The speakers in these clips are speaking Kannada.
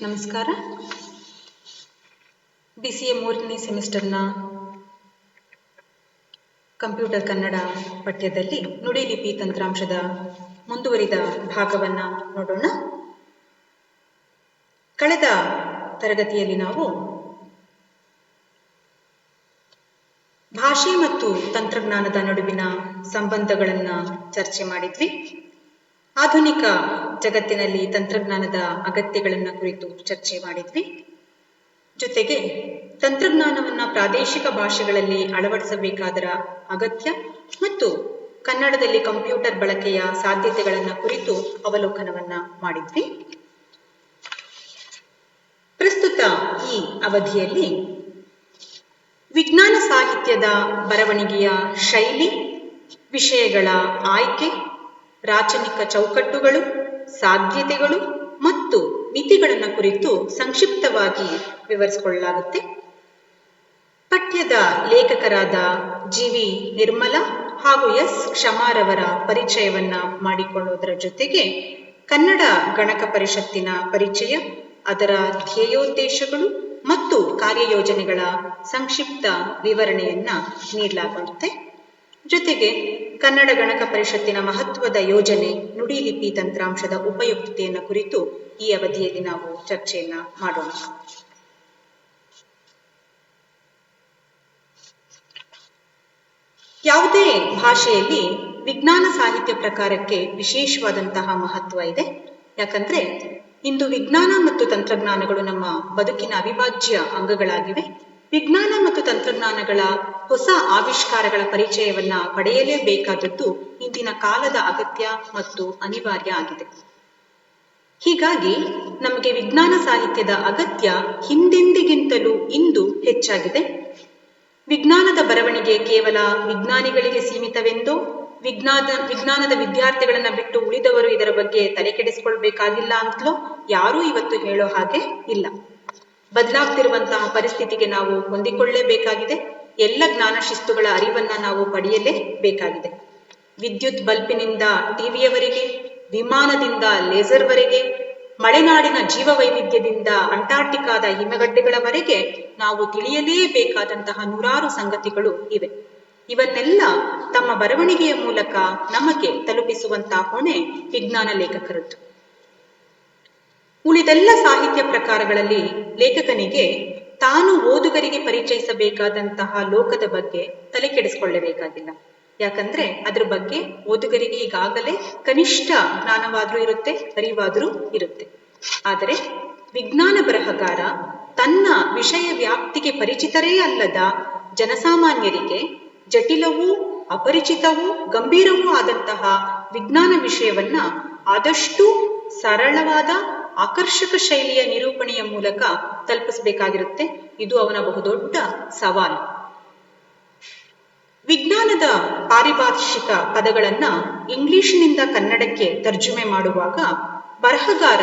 ನಮಸ್ಕಾರ. BCA 3ನೇ ಸೆಮಿಸ್ಟರ್ನ ಕಂಪ್ಯೂಟರ್ ಕನ್ನಡ ಪಠ್ಯದಲ್ಲಿ ನುಡಿಲಿಪಿ ತಂತ್ರಾಂಶದ ಮುಂದುವರಿದ ಭಾಗವನ್ನು ನೋಡೋಣ. ಕಳೆದ ತರಗತಿಯಲ್ಲಿ ನಾವು ಭಾಷೆ ಮತ್ತು ತಂತ್ರಜ್ಞಾನದ ನಡುವಿನ ಸಂಬಂಧಗಳನ್ನು ಚರ್ಚೆ ಮಾಡಿದ್ವಿ. ಆಧುನಿಕ ಜಗತ್ತಿನಲ್ಲಿ ತಂತ್ರಜ್ಞಾನದ ಅಗತ್ಯಗಳನ್ನು ಕುರಿತು ಚರ್ಚೆ ಮಾಡಿದ್ವಿ. ಜೊತೆಗೆ ತಂತ್ರಜ್ಞಾನವನ್ನು ಪ್ರಾದೇಶಿಕ ಭಾಷೆಗಳಲ್ಲಿ ಅಳವಡಿಸಬೇಕಾದರ ಅಗತ್ಯ ಮತ್ತು ಕನ್ನಡದಲ್ಲಿ ಕಂಪ್ಯೂಟರ್ ಬಳಕೆಯ ಸಾಧ್ಯತೆಗಳನ್ನು ಕುರಿತು ಅವಲೋಕನವನ್ನ ಮಾಡಿದ್ವಿ. ಪ್ರಸ್ತುತ ಈ ಅವಧಿಯಲ್ಲಿ ವಿಜ್ಞಾನ ಸಾಹಿತ್ಯದ ಬರವಣಿಗೆಯ ಶೈಲಿ, ವಿಷಯಗಳ ಆಯ್ಕೆ, ರಾಚನಿಕ ಚೌಕಟ್ಟುಗಳು, ಸಾಧ್ಯತೆಗಳು ಮತ್ತು ಮಿತಿಗಳನ್ನು ಕುರಿತು ಸಂಕ್ಷಿಪ್ತವಾಗಿ ವಿವರಿಸಿಕೊಳ್ಳಲಾಗುತ್ತೆ. ಪಠ್ಯದ ಲೇಖಕರಾದ GV ನಿರ್ಮಲಾ ಹಾಗೂ S ಕ್ಷಮಾರವರ ಪರಿಚಯವನ್ನ ಮಾಡಿಕೊಳ್ಳುವುದರ ಜೊತೆಗೆ ಕನ್ನಡ ಗಣಕ ಪರಿಷತ್ತಿನ ಪರಿಚಯ, ಅದರ ಧ್ಯೇಯೋದ್ದೇಶಗಳು ಮತ್ತು ಕಾರ್ಯಯೋಜನೆಗಳ ಸಂಕ್ಷಿಪ್ತ ವಿವರಣೆಯನ್ನ ನೀಡಲಾಗುತ್ತೆ. ಜೊತೆಗೆ ಕನ್ನಡ ಗಣಕ ಪರಿಷತ್ತಿನ ಮಹತ್ವದ ಯೋಜನೆ ನುಡಿಲಿಪಿ ತಂತ್ರಾಂಶದ ಉಪಯುಕ್ತತೆಯನ್ನು ಕುರಿತು ಈ ಅವಧಿಯಲ್ಲಿ ನಾವು ಚರ್ಚೆಯನ್ನ ಮಾಡೋಣ. ಯಾವುದೇ ಭಾಷೆಯಲ್ಲಿ ವಿಜ್ಞಾನ ಸಾಹಿತ್ಯ ಪ್ರಕಾರಕ್ಕೆ ವಿಶೇಷವಾದಂತಹ ಮಹತ್ವ ಇದೆ. ಯಾಕಂದ್ರೆ ಇಂದು ವಿಜ್ಞಾನ ಮತ್ತು ತಂತ್ರಜ್ಞಾನಗಳು ನಮ್ಮ ಬದುಕಿನ ಅವಿಭಾಜ್ಯ ಅಂಗಗಳಾಗಿವೆ. ವಿಜ್ಞಾನ ಮತ್ತು ತಂತ್ರಜ್ಞಾನಗಳ ಹೊಸ ಆವಿಷ್ಕಾರಗಳ ಪರಿಚಯವನ್ನ ಪಡೆಯಲೇಬೇಕಾದದ್ದು ಇಂದಿನ ಕಾಲದ ಅಗತ್ಯ ಮತ್ತು ಅನಿವಾರ್ಯ ಆಗಿದೆ. ಹೀಗಾಗಿ ನಮಗೆ ವಿಜ್ಞಾನ ಸಾಹಿತ್ಯದ ಅಗತ್ಯ ಹಿಂದೆಂದಿಗಿಂತಲೂ ಇಂದು ಹೆಚ್ಚಾಗಿದೆ. ವಿಜ್ಞಾನದ ಬರವಣಿಗೆ ಕೇವಲ ವಿಜ್ಞಾನಿಗಳಿಗೆ ಸೀಮಿತವೆಂದೋ, ವಿಜ್ಞಾನದ ವಿದ್ಯಾರ್ಥಿಗಳನ್ನ ಬಿಟ್ಟು ಉಳಿದವರು ಇದರ ಬಗ್ಗೆ ತಲೆ ಕೆಡಿಸಿಕೊಳ್ಬೇಕಾಗಿಲ್ಲ ಅಂತಲೋ ಯಾರೂ ಇವತ್ತು ಹೇಳೋ ಹಾಗೆ ಇಲ್ಲ. ಬದಲಾಗ್ತಿರುವಂತಹ ಪರಿಸ್ಥಿತಿಗೆ ನಾವು ಹೊಂದಿಕೊಳ್ಳಲೇಬೇಕಾಗಿದೆ. ಎಲ್ಲ ಜ್ಞಾನ ಶಿಸ್ತುಗಳ ಅರಿವನ್ನ ನಾವು ಪಡೆಯಲೇಬೇಕಾಗಿದೆ. ವಿದ್ಯುತ್ ಬಲ್ಪಿನಿಂದ ಟಿವಿಯವರೆಗೆ, ವಿಮಾನದಿಂದ ಲೇಸರ್ವರೆಗೆ, ಮಲೆನಾಡಿನ ಜೀವ ವೈವಿಧ್ಯದಿಂದ ಅಂಟಾರ್ಟಿಕಾದ ಹಿಮಗಡ್ಡೆಗಳವರೆಗೆ ನಾವು ತಿಳಿಯಲೇಬೇಕಾದಂತಹ ನೂರಾರು ಸಂಗತಿಗಳು ಇವೆ. ಇವನ್ನೆಲ್ಲ ತಮ್ಮ ಬರವಣಿಗೆಯ ಮೂಲಕ ನಮಗೆ ತಲುಪಿಸುವಂತಹ ಹೊಣೆ ವಿಜ್ಞಾನ ಲೇಖಕರದ್ದು. ಉಳಿದೆಲ್ಲ ಸಾಹಿತ್ಯ ಪ್ರಕಾರಗಳಲ್ಲಿ ಲೇಖಕನಿಗೆ ತಾನು ಓದುಗರಿಗೆ ಪರಿಚಯಿಸಬೇಕಾದಂತಹ ಲೋಕದ ಬಗ್ಗೆ ತಲೆ ಕೆಡಿಸಿಕೊಳ್ಳಬೇಕಾಗಿಲ್ಲ. ಯಾಕಂದ್ರೆ ಅದ್ರ ಬಗ್ಗೆ ಓದುಗರಿಗೆ ಈಗಾಗಲೇ ಕನಿಷ್ಠ ಜ್ಞಾನವಾದ್ರೂ ಇರುತ್ತೆ, ಅರಿವಾದ್ರೂ ಇರುತ್ತೆ. ಆದರೆ ವಿಜ್ಞಾನ ಬರಹಗಾರ ತನ್ನ ವಿಷಯ ವ್ಯಾಪ್ತಿಗೆ ಪರಿಚಿತರೇ ಅಲ್ಲದ ಜನಸಾಮಾನ್ಯರಿಗೆ ಜಟಿಲವೂ ಅಪರಿಚಿತವೂ ಗಂಭೀರವೂ ಆದಂತಹ ವಿಜ್ಞಾನ ವಿಷಯವನ್ನ ಆದಷ್ಟು ಸರಳವಾದ ಆಕರ್ಷಕ ಶೈಲಿಯ ನಿರೂಪಣೆಯ ಮೂಲಕ ತಲುಪಿಸಬೇಕಾಗಿರುತ್ತೆ. ಇದು ಅವನ ಬಹುದೊಡ್ಡ ಸವಾಲು. ವಿಜ್ಞಾನದ ಪಾರಿಭಾಷಿಕ ಪದಗಳನ್ನ ಇಂಗ್ಲಿಷಿನಿಂದ ಕನ್ನಡಕ್ಕೆ ತರ್ಜುಮೆ ಮಾಡುವಾಗ ಬರಹಗಾರ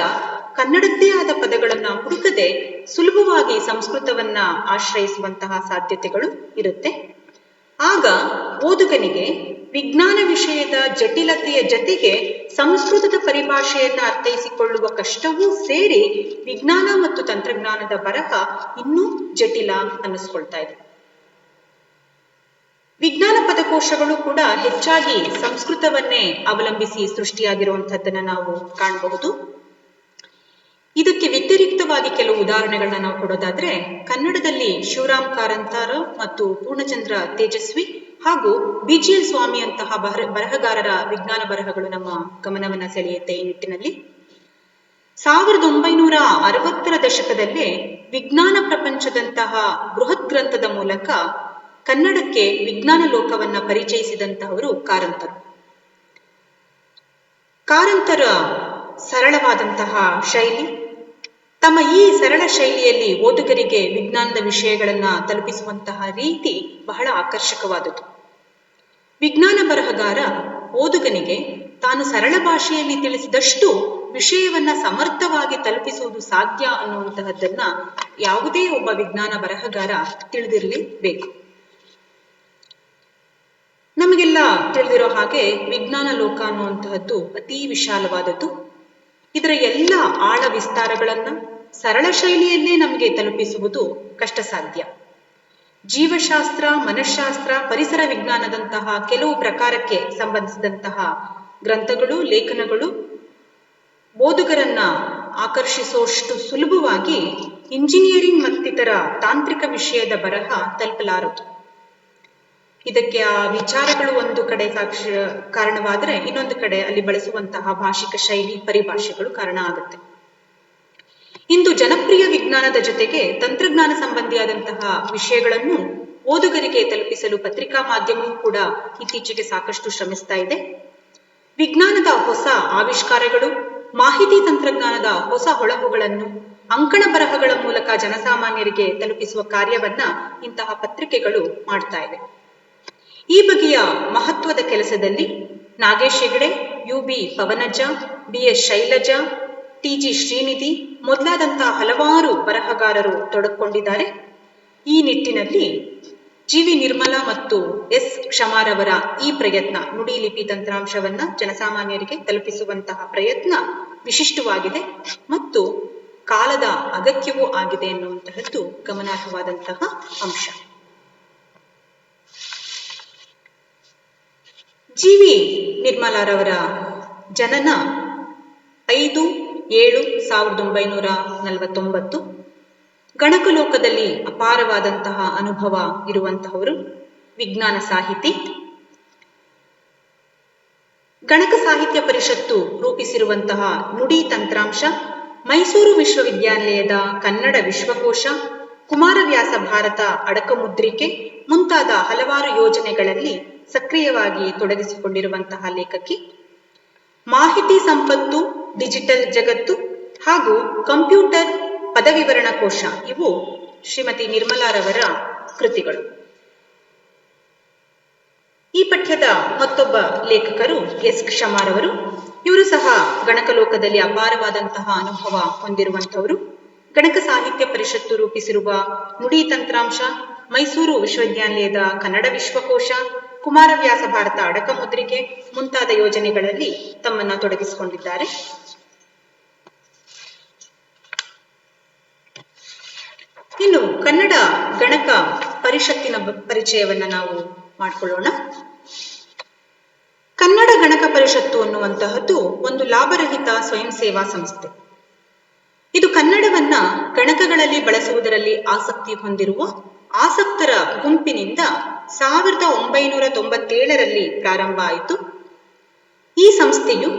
ಕನ್ನಡದ್ದೇ ಆದ ಪದಗಳನ್ನ ಹುಡುಕದೆ ಸುಲಭವಾಗಿ ಸಂಸ್ಕೃತವನ್ನ ಆಶ್ರಯಿಸುವಂತಹ ಸಾಧ್ಯತೆಗಳು ಇರುತ್ತೆ. ಆಗ ಓದುಗನಿಗೆ ವಿಜ್ಞಾನ ವಿಷಯದ ಜಟಿಲತೆಯ ಜತೆಗೆ ಸಂಸ್ಕೃತದ ಪರಿಭಾಷೆಯನ್ನ ಅರ್ಥೈಸಿಕೊಳ್ಳುವ ಕಷ್ಟವೂ ಸೇರಿ ವಿಜ್ಞಾನ ಮತ್ತು ತಂತ್ರಜ್ಞಾನದ ಬರಹ ಇನ್ನೂ ಜಟಿಲ ಅನ್ನಿಸ್ಕೊಳ್ತಾ ಇದೆ. ವಿಜ್ಞಾನ ಪದಕೋಶಗಳು ಕೂಡ ಹೆಚ್ಚಾಗಿ ಸಂಸ್ಕೃತವನ್ನೇ ಅವಲಂಬಿಸಿ ಸೃಷ್ಟಿಯಾಗಿರುವಂತಹದ್ದನ್ನ ನಾವು ಕಾಣಬಹುದು. ಇದಕ್ಕೆ ವ್ಯತಿರಿಕ್ತವಾಗಿ ಕೆಲವು ಉದಾಹರಣೆಗಳನ್ನ ನಾವು ಕೊಡೋದಾದ್ರೆ, ಕನ್ನಡದಲ್ಲಿ ಶಿವರಾಮ್ ಕಾರಂತರ ಮತ್ತು ಪೂರ್ಣಚಂದ್ರ ತೇಜಸ್ವಿ ಹಾಗೂ BGL ಸ್ವಾಮಿ ಅಂತಹ ಬರಹಗಾರರ ವಿಜ್ಞಾನ ಬರಹಗಳು ನಮ್ಮ ಗಮನವನ್ನ ಸೆಳೆಯುತ್ತೆ. ಈ ನಿಟ್ಟಿನಲ್ಲಿ 1960ರ ದಶಕದಲ್ಲೇ ವಿಜ್ಞಾನ ಪ್ರಪಂಚದಂತಹ ಬೃಹತ್ ಗ್ರಂಥದ ಮೂಲಕ ಕನ್ನಡಕ್ಕೆ ವಿಜ್ಞಾನ ಲೋಕವನ್ನ ಪರಿಚಯಿಸಿದಂತಹವರು ಕಾರಂತರು. ಕಾರಂತರ ಸರಳವಾದಂತಹ ಶೈಲಿ, ತಮ್ಮ ಈ ಸರಳ ಶೈಲಿಯಲ್ಲಿ ಓದುಗರಿಗೆ ವಿಜ್ಞಾನದ ವಿಷಯಗಳನ್ನ ತಲುಪಿಸುವಂತಹ ರೀತಿ ಬಹಳ ಆಕರ್ಷಕವಾದುದು. ವಿಜ್ಞಾನ ಬರಹಗಾರ ಓದುಗನಿಗೆ ತಾನು ಸರಳ ಭಾಷೆಯಲ್ಲಿ ತಿಳಿಸಿದಷ್ಟು ವಿಷಯವನ್ನ ಸಮರ್ಥವಾಗಿ ತಲುಪಿಸುವುದು ಸಾಧ್ಯ ಅನ್ನುವಂತಹದ್ದನ್ನ ಯಾವುದೇ ಒಬ್ಬ ವಿಜ್ಞಾನ ಬರಹಗಾರ ತಿಳಿದಿರಲೇಬೇಕು. ನಮಗೆಲ್ಲ ತಿಳಿದಿರೋ ಹಾಗೆ ವಿಜ್ಞಾನ ಲೋಕ ಅನ್ನುವಂತಹದ್ದು ಅತೀ ವಿಶಾಲವಾದದ್ದು. ಇದರ ಎಲ್ಲ ಆಳ ವಿಸ್ತಾರಗಳನ್ನ ಸರಳ ಶೈಲಿಯಲ್ಲೇ ನಮಗೆ ತಲುಪಿಸುವುದು ಕಷ್ಟ ಸಾಧ್ಯ. ಜೀವಶಾಸ್ತ್ರ, ಮನಃಶಾಸ್ತ್ರ, ಪರಿಸರ ವಿಜ್ಞಾನದಂತಹ ಕೆಲವು ಪ್ರಕಾರಕ್ಕೆ ಸಂಬಂಧಿಸಿದಂತಹ ಗ್ರಂಥಗಳು, ಲೇಖನಗಳು ಓದುಗರನ್ನ ಆಕರ್ಷಿಸುವಷ್ಟು ಸುಲಭವಾಗಿ ಇಂಜಿನಿಯರಿಂಗ್ ಮತ್ತಿತರ ತಾಂತ್ರಿಕ ವಿಷಯದ ಬರಹ ತಲುಪಲಾರದು. ಇದಕ್ಕೆ ಆ ವಿಚಾರಗಳು ಒಂದು ಕಡೆ ಕಾರಣವಾದರೆ, ಇನ್ನೊಂದು ಕಡೆ ಅಲ್ಲಿ ಬಳಸುವಂತಹ ಭಾಷಿಕ ಶೈಲಿ, ಪರಿಭಾಷೆಗಳು ಕಾರಣ ಆಗುತ್ತೆ. ಇಂದು ಜನಪ್ರಿಯ ವಿಜ್ಞಾನದ ಜೊತೆಗೆ ತಂತ್ರಜ್ಞಾನ ಸಂಬಂಧಿಯಾದಂತಹ ವಿಷಯಗಳನ್ನು ಓದುಗರಿಗೆ ತಲುಪಿಸಲು ಪತ್ರಿಕಾ ಮಾಧ್ಯಮವೂ ಕೂಡ ಇತ್ತೀಚೆಗೆ ಸಾಕಷ್ಟು ಶ್ರಮಿಸ್ತಾ ಇದೆ. ವಿಜ್ಞಾನದ ಹೊಸ ಆವಿಷ್ಕಾರಗಳು, ಮಾಹಿತಿ ತಂತ್ರಜ್ಞಾನದ ಹೊಸ ಹೊಳಹುಗಳನ್ನು ಅಂಕಣ ಬರಹಗಳ ಮೂಲಕ ಜನಸಾಮಾನ್ಯರಿಗೆ ತಲುಪಿಸುವ ಕಾರ್ಯವನ್ನ ಇಂತಹ ಪತ್ರಿಕೆಗಳು ಮಾಡ್ತಾ ಇವೆ. ಈ ಬಗೆಯ ಮಹತ್ವದ ಕೆಲಸದಲ್ಲಿ Nagesh Hegde, UB ಪವನಜ್ಜ, BS Shailaja, TG Srinidhi ಮೊದಲಾದಂತಹ ಹಲವಾರು ಬರಹಗಾರರು ತೊಡಕೊಂಡಿದ್ದಾರೆ. ಈ ನಿಟ್ಟಿನಲ್ಲಿ GV ನಿರ್ಮಲಾ ಮತ್ತು S ಕ್ಷಮಾರವರ ಈ ಪ್ರಯತ್ನ, ನುಡಿ ಲಿಪಿ ತಂತ್ರಾಂಶವನ್ನ ಜನಸಾಮಾನ್ಯರಿಗೆ ತಲುಪಿಸುವಂತಹ ಪ್ರಯತ್ನ ವಿಶಿಷ್ಟವಾಗಿದೆ ಮತ್ತು ಕಾಲದ ಅಗತ್ಯವೂ ಆಗಿದೆ ಎನ್ನುವಂತಹದ್ದು ಗಮನಾರ್ಹವಾದಂತಹ ಅಂಶ. GV ನಿರ್ಮಲಾರವರ ಜನನ 5/7/1949. ಗಣಕಲೋಕದಲ್ಲಿ ಅಪಾರವಾದಂತಹ ಅನುಭವ ಇರುವಂತಹವರು, ವಿಜ್ಞಾನ ಸಾಹಿತಿ. ಗಣಕ ಸಾಹಿತ್ಯ ಪರಿಷತ್ತು ರೂಪಿಸಿರುವಂತಹ ನುಡಿ ತಂತ್ರಾಂಶ, ಮೈಸೂರು ವಿಶ್ವವಿದ್ಯಾನಿಲಯದ ಕನ್ನಡ ವಿಶ್ವಕೋಶ, ಕುಮಾರವ್ಯಾಸ ಭಾರತ ಅಡಕಮುದ್ರಿಕೆ ಮುಂತಾದ ಹಲವಾರು ಯೋಜನೆಗಳಲ್ಲಿ ಸಕ್ರಿಯವಾಗಿ ತೊಡಗಿಸಿಕೊಂಡಿರುವಂತಹ ಲೇಖಕಿ. ಮಾಹಿತಿ ಸಂಪತ್ತು, ಡಿಜಿಟಲ್ ಜಗತ್ತು ಹಾಗೂ ಕಂಪ್ಯೂಟರ್ ಪದವಿವರಣ ಕೋಶ ಇವು ಶ್ರೀಮತಿ ನಿರ್ಮಲಾರವರ ಕೃತಿಗಳು. ಈ ಪಠ್ಯದ ಮತ್ತೊಬ್ಬ ಲೇಖಕರು S ಕ್ಷಮಾರವರು. ಇವರು ಸಹ ಗಣಕಲೋಕದಲ್ಲಿ ಅಪಾರವಾದಂತಹ ಅನುಭವ ಹೊಂದಿರುವಂತಹವರು. ಗಣಕ ಸಾಹಿತ್ಯ ಪರಿಷತ್ತು ರೂಪಿಸಿರುವ ನುಡಿ ತಂತ್ರಾಂಶ, ಮೈಸೂರು ವಿಶ್ವವಿದ್ಯಾನಿಲಯದ ಕನ್ನಡ ವಿಶ್ವಕೋಶ, ಕುಮಾರವ್ಯಾಸ ಭಾರತ ಅಡಕಮುದ್ರಿಕೆ ಮುಂತಾದ ಯೋಜನೆಗಳಲ್ಲಿ ತಮ್ಮನ್ನ ತೊಡಗಿಸಿಕೊಂಡಿದ್ದಾರೆ. ಇನ್ನು ಕನ್ನಡ ಗಣಕ ಪರಿಷತ್ತಿನ ಪರಿಚಯವನ್ನ ನಾವು ಮಾಡಿಕೊಳ್ಳೋಣ. ಕನ್ನಡ ಗಣಕ ಪರಿಷತ್ತು ಅನ್ನುವಂತಹದ್ದು ಒಂದು ಲಾಭರಹಿತ ಸ್ವಯಂ ಸೇವಾ ಸಂಸ್ಥೆ. ಇದು ಕನ್ನಡವನ್ನ ಗಣಕಗಳಲ್ಲಿ ಬಳಸುವುದರಲ್ಲಿ ಆಸಕ್ತಿ ಹೊಂದಿರುವ ಆಸಕ್ತರ ಗುಂಪಿನಿಂದ 1997ರಲ್ಲಿ ಪ್ರಾರಂಭ ಆಯಿತು. ಈ ಸಂಸ್ಥೆಯು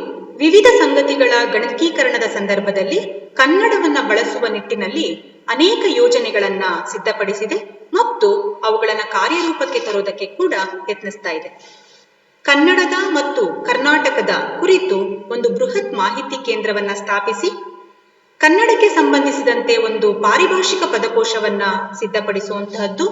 ವಿವಿಧ ಸಂಗತಿಗಳ ಗಣಕೀಕರಣದ ಸಂದರ್ಭದಲ್ಲಿ ಕನ್ನಡವನ್ನ ಬಳಸುವ ನಿಟ್ಟಿನಲ್ಲಿ ಅನೇಕ ಯೋಜನೆಗಳನ್ನ ಸಿದ್ಧಪಡಿಸಿದೆ ಮತ್ತು ಅವುಗಳನ್ನ ಕಾರ್ಯರೂಪಕ್ಕೆ ತರುವುದಕ್ಕೆ ಕೂಡ ಯತ್ನಿಸ್ತಾ ಇದೆ. ಕನ್ನಡದ ಮತ್ತು ಕರ್ನಾಟಕದ ಕುರಿತು ಒಂದು ಬೃಹತ್ ಮಾಹಿತಿ ಕೇಂದ್ರವನ್ನ ಸ್ಥಾಪಿಸಿ, ಕನ್ನಡಕ್ಕೆ ಸಂಬಂಧಿಸಿದಂತೆ ಒಂದು ಪಾರಿಭಾಷಿಕ ಪದಕೋಶವನ್ನ ಸಿದ್ಧಪಡಿಸುವಂತಹದ್ದು,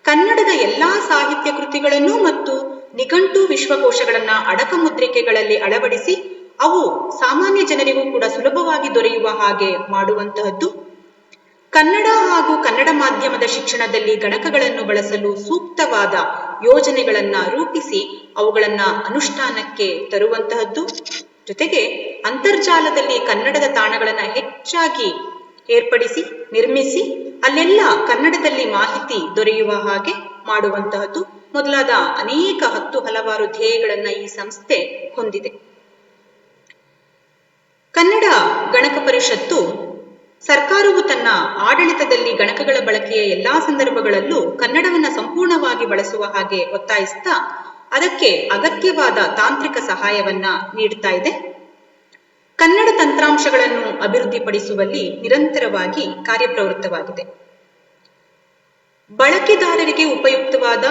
ಕನ್ನಡದ ಎಲ್ಲಾ ಸಾಹಿತ್ಯ ಕೃತಿಗಳನ್ನು ಮತ್ತು ನಿಘಂಟು ವಿಶ್ವಕೋಶಗಳನ್ನ ಅಡಕಮುದ್ರಿಕೆಗಳಲ್ಲಿ ಅಳವಡಿಸಿ ಅವು ಸಾಮಾನ್ಯ ಜನರಿಗೂ ಕೂಡ ಸುಲಭವಾಗಿ ದೊರೆಯುವ ಹಾಗೆ ಮಾಡುವಂತಹದ್ದು, ಕನ್ನಡ ಹಾಗೂ ಕನ್ನಡ ಮಾಧ್ಯಮದ ಶಿಕ್ಷಣದಲ್ಲಿ ಗಣಕಗಳನ್ನು ಬಳಸಲು ಸೂಕ್ತವಾದ ಯೋಜನೆಗಳನ್ನ ರೂಪಿಸಿ ಅವುಗಳನ್ನ ಅನುಷ್ಠಾನಕ್ಕೆ ತರುವಂತಹದ್ದು, ಜೊತೆಗೆ ಅಂತರ್ಜಾಲದಲ್ಲಿ ಕನ್ನಡದ ತಾಣಗಳನ್ನ ಹೆಚ್ಚಾಗಿ ಏರ್ಪಡಿಸಿ ನಿರ್ಮಿಸಿ ಅಲ್ಲೆಲ್ಲ ಕನ್ನಡದಲ್ಲಿ ಮಾಹಿತಿ ದೊರೆಯುವ ಹಾಗೆ ಮಾಡುವಂತಹದ್ದು ಮೊದಲಾದ ಅನೇಕ ಹಲವಾರು ಧ್ಯೇಯಗಳನ್ನ ಈ ಸಂಸ್ಥೆ ಹೊಂದಿದೆ. ಕನ್ನಡ ಗಣಕ ಪರಿಷತ್ತು ಸರ್ಕಾರವು ತನ್ನ ಆಡಳಿತದಲ್ಲಿ ಗಣಕಗಳ ಬಳಕೆಯ ಎಲ್ಲಾ ಸಂದರ್ಭಗಳಲ್ಲೂ ಕನ್ನಡವನ್ನ ಸಂಪೂರ್ಣವಾಗಿ ಬಳಸುವ ಹಾಗೆ ಒತ್ತಾಯಿಸ್ತಾ ಅದಕ್ಕೆ ಅಗತ್ಯವಾದ ತಾಂತ್ರಿಕ ಸಹಾಯವನ್ನ ನೀಡುತ್ತಾ ಇದೆ. ಕನ್ನಡ ತಂತ್ರಾಂಶಗಳನ್ನು ಅಭಿವೃದ್ಧಿಪಡಿಸುವಲ್ಲಿ ನಿರಂತರವಾಗಿ ಕಾರ್ಯಪ್ರವೃತ್ತವಾಗಿದೆ. ಬಳಕೆದಾರರಿಗೆ ಉಪಯುಕ್ತವಾದ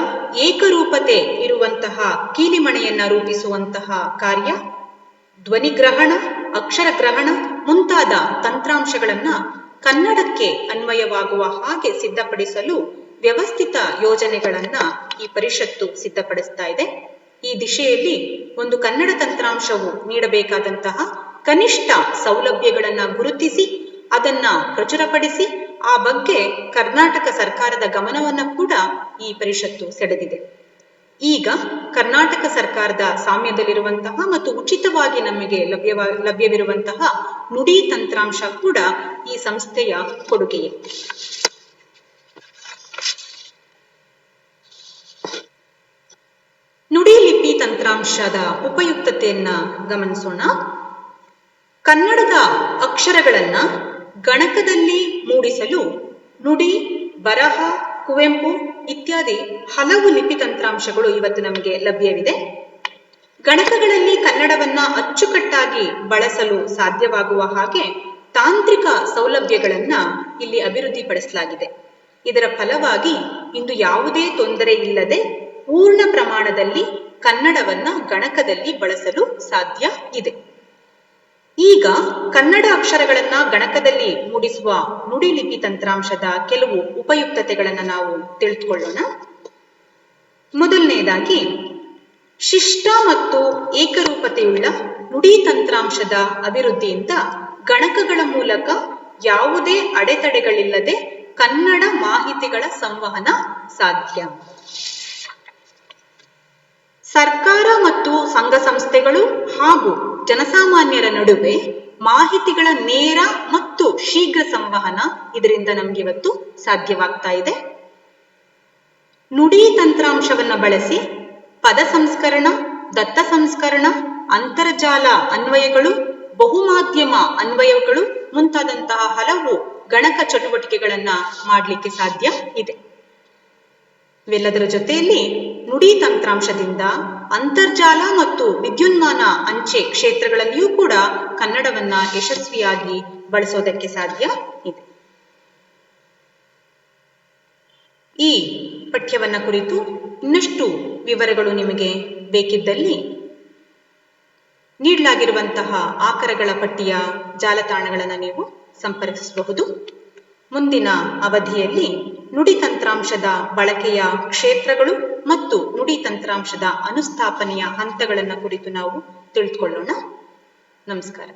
ಏಕರೂಪತೆ ಇರುವಂತಹ ಕೀಲಿಮಣೆಯನ್ನ ರೂಪಿಸುವಂತಹ ಕಾರ್ಯ, ಧ್ವನಿಗ್ರಹಣ, ಅಕ್ಷರ ಗ್ರಹಣ ಮುಂತಾದ ತಂತ್ರಾಂಶಗಳನ್ನ ಕನ್ನಡಕ್ಕೆ ಅನ್ವಯವಾಗುವ ಹಾಗೆ ಸಿದ್ಧಪಡಿಸಲು ವ್ಯವಸ್ಥಿತ ಯೋಜನೆಗಳನ್ನ ಈ ಪರಿಷತ್ತು ಸಿದ್ಧಪಡಿಸ್ತಾ ಇದೆ. ಈ ದಿಶೆಯಲ್ಲಿ ಒಂದು ಕನ್ನಡ ತಂತ್ರಾಂಶವು ನೀಡಬೇಕಾದಂತಹ ಕನಿಷ್ಠ ಸೌಲಭ್ಯಗಳನ್ನ ಗುರುತಿಸಿ ಅದನ್ನ ಪ್ರಚುರಪಡಿಸಿ ಆ ಬಗ್ಗೆ ಕರ್ನಾಟಕ ಸರ್ಕಾರದ ಗಮನವನ್ನ ಕೂಡ ಈ ಪರಿಷತ್ತು ಸೆಳೆದಿದೆ. ಈಗ ಕರ್ನಾಟಕ ಸರ್ಕಾರದ ಸಾಮ್ಯದಲ್ಲಿರುವಂತಹ ಮತ್ತು ಉಚಿತವಾಗಿ ನಮಗೆ ಲಭ್ಯವಿರುವಂತಹ ನುಡಿ ತಂತ್ರಾಂಶ ಕೂಡ ಈ ಸಂಸ್ಥೆಯ ಕೊಡುಗೆಯೇ. ನುಡಿ ಲಿಪಿ ತಂತ್ರಾಂಶದ ಉಪಯುಕ್ತತೆಯನ್ನ ಗಮನಿಸೋಣ. ಕನ್ನಡದ ಅಕ್ಷರಗಳನ್ನ ಗಣಕದಲ್ಲಿ ಮೂಡಿಸಲು ನುಡಿ, ಬರಹ, ಕುವೆಂಪು ಇತ್ಯಾದಿ ಹಲವು ಲಿಪಿ ತಂತ್ರಾಂಶಗಳು ಇವತ್ತು ನಮಗೆ ಲಭ್ಯವಿದೆ. ಗಣಕಗಳಲ್ಲಿ ಕನ್ನಡವನ್ನ ಅಚ್ಚುಕಟ್ಟಾಗಿ ಬಳಸಲು ಸಾಧ್ಯವಾಗುವ ಹಾಗೆ ತಾಂತ್ರಿಕ ಸೌಲಭ್ಯಗಳನ್ನ ಇಲ್ಲಿ ಅಭಿವೃದ್ಧಿಪಡಿಸಲಾಗಿದೆ. ಇದರ ಫಲವಾಗಿ ಇಂದು ಯಾವುದೇ ತೊಂದರೆ ಇಲ್ಲದೆ ಪೂರ್ಣ ಪ್ರಮಾಣದಲ್ಲಿ ಕನ್ನಡವನ್ನ ಗಣಕದಲ್ಲಿ ಬಳಸಲು ಸಾಧ್ಯ ಇದೆ. ಈಗ ಕನ್ನಡ ಅಕ್ಷರಗಳನ್ನ ಗಣಕದಲ್ಲಿ ಮೂಡಿಸುವ ನುಡಿಲಿಪಿ ತಂತ್ರಾಂಶದ ಕೆಲವು ಉಪಯುಕ್ತತೆಗಳನ್ನು ನಾವು ತಿಳಿದುಕೊಳ್ಳೋಣ. ಮೊದಲನೆಯದಾಗಿ, ಶಿಷ್ಟ ಮತ್ತು ಏಕರೂಪತೆಯುಳ್ಳ ನುಡಿ ತಂತ್ರಾಂಶದ ಅಭಿವೃದ್ಧಿಯಿಂದ ಗಣಕಗಳ ಮೂಲಕ ಯಾವುದೇ ಅಡೆತಡೆಗಳಿಲ್ಲದೆ ಕನ್ನಡ ಮಾಹಿತಿಗಳ ಸಂವಹನ ಸಾಧ್ಯ. ಸರ್ಕಾರ ಮತ್ತು ಸಂಘ ಸಂಸ್ಥೆಗಳು ಹಾಗೂ ಜನಸಾಮಾನ್ಯರ ನಡುವೆ ಮಾಹಿತಿಗಳ ನೇರ ಮತ್ತು ಶೀಘ್ರ ಸಂವಹನ ಇದರಿಂದ ನಮ್ಗೆ ಇವತ್ತು ಸಾಧ್ಯವಾಗ್ತಾ ಇದೆ. ನುಡಿ ತಂತ್ರಾಂಶವನ್ನ ಬಳಸಿ ಪದ ಸಂಸ್ಕರಣ, ದತ್ತ ಸಂಸ್ಕರಣ, ಅಂತರ್ಜಾಲ ಅನ್ವಯಗಳು, ಬಹುಮಾಧ್ಯಮ ಅನ್ವಯಗಳು ಮುಂತಾದಂತಹ ಹಲವು ಗಣಕ ಚಟುವಟಿಕೆಗಳನ್ನ ಮಾಡಲಿಕ್ಕೆ ಸಾಧ್ಯ ಇದೆ. ಇವೆಲ್ಲದರ ಜೊತೆಯಲ್ಲಿ ನುಡಿ ತಂತ್ರಾಂಶದಿಂದ ಅಂತರ್ಜಾಲ ಮತ್ತು ವಿದ್ಯುನ್ಮಾನ ಅಂಚೆ ಕ್ಷೇತ್ರಗಳಲ್ಲಿಯೂ ಕೂಡ ಕನ್ನಡವನ್ನ ಯಶಸ್ವಿಯಾಗಿ ಬಳಸೋದಕ್ಕೆ ಸಾಧ್ಯ ಇದೆ. ಈ ಪಠ್ಯವನ್ನ ಕುರಿತು ಇನ್ನಷ್ಟು ವಿವರಗಳು ನಿಮಗೆ ಬೇಕಿದ್ದಲ್ಲಿ ನೀಡಲಾಗಿರುವಂತಹ ಆಕರಗಳ ಪಟ್ಟಿಯ ಜಾಲತಾಣಗಳನ್ನು ನೀವು ಸಂಪರ್ಕಿಸಬಹುದು. ಮುಂದಿನ ಅವಧಿಯಲ್ಲಿ ನುಡಿ ತಂತ್ರಾಂಶದ ಬಳಕೆಯ ಕ್ಷೇತ್ರಗಳು ಮತ್ತು ನುಡಿ ತಂತ್ರಾಂಶದ ಅನುಸ್ಥಾಪನೆಯ ಹಂತಗಳನ್ನು ಕುರಿತು ನಾವು ತಿಳಿದುಕೊಳ್ಳೋಣ. ನಮಸ್ಕಾರ.